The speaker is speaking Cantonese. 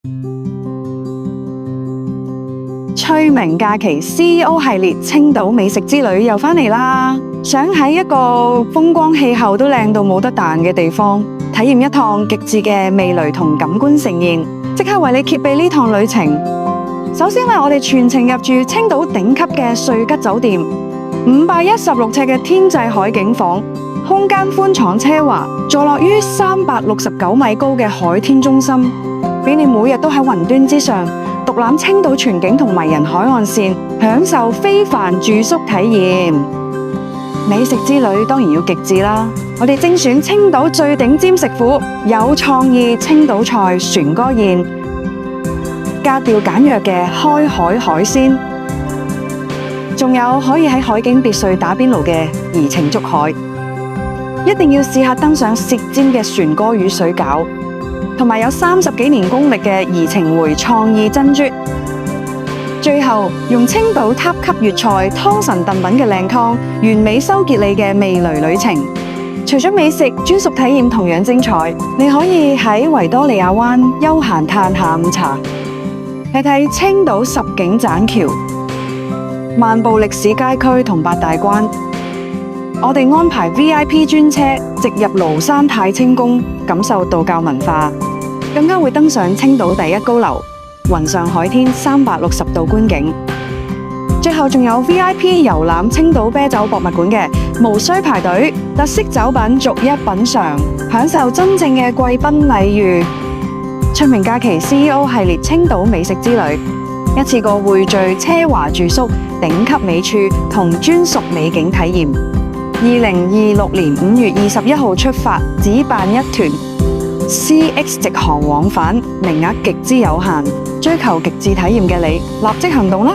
趣味假期 CEO 系列青島美食之旅又返嚟啦！想喺一個風光氣候都靚到冇得彈嘅地方，體驗一趟極致嘅味蕾同感官盛宴，即刻為你揭秘呢趟旅程。首先我哋全程入住青島頂級嘅瑞吉酒店，516尺嘅天際海景房，空間寬敞奢華，坐落於369米高嘅海天中心，俾你每日都喺雲端之上獨覽青島全景同迷人海岸線，享受非凡住宿體驗。美食之旅當然要極致啦！我哋精選青島最頂尖食府，有創意青島菜船歌宴，格調簡約嘅開海海鮮，仲有可以喺海景別墅打邊爐嘅怡情竹海。一定要試下登上舌尖嘅船歌魚水餃，同埋有30幾年功力嘅怡情回創意珍珠。最後用青島塔級粵菜湯神燉品嘅靚湯，完美收結你嘅味蕾旅程。除咗美食，專屬體驗同樣精彩。你可以喺維多利亞灣悠閒嘆下午茶，睇睇青島十景棧橋，漫步歷史街區同八大關。我哋安排 VIP 專車直入廬山太清宮，感受道教文化，更加會登上青島第一高樓，雲上海天360度觀景。最後仲有 VIP 遊覽青島啤酒博物館嘅，無需排隊，特色酒品逐一品嘗，享受真正嘅貴賓禮遇。趣味假期 CEO 系列青島美食之旅，一次過匯聚奢華住宿、頂級美處同專屬美景體驗。2026年5月21號出發，只辦一團 CX 直航往返，名額極之有限，追求極致體驗嘅你，立即行動啦！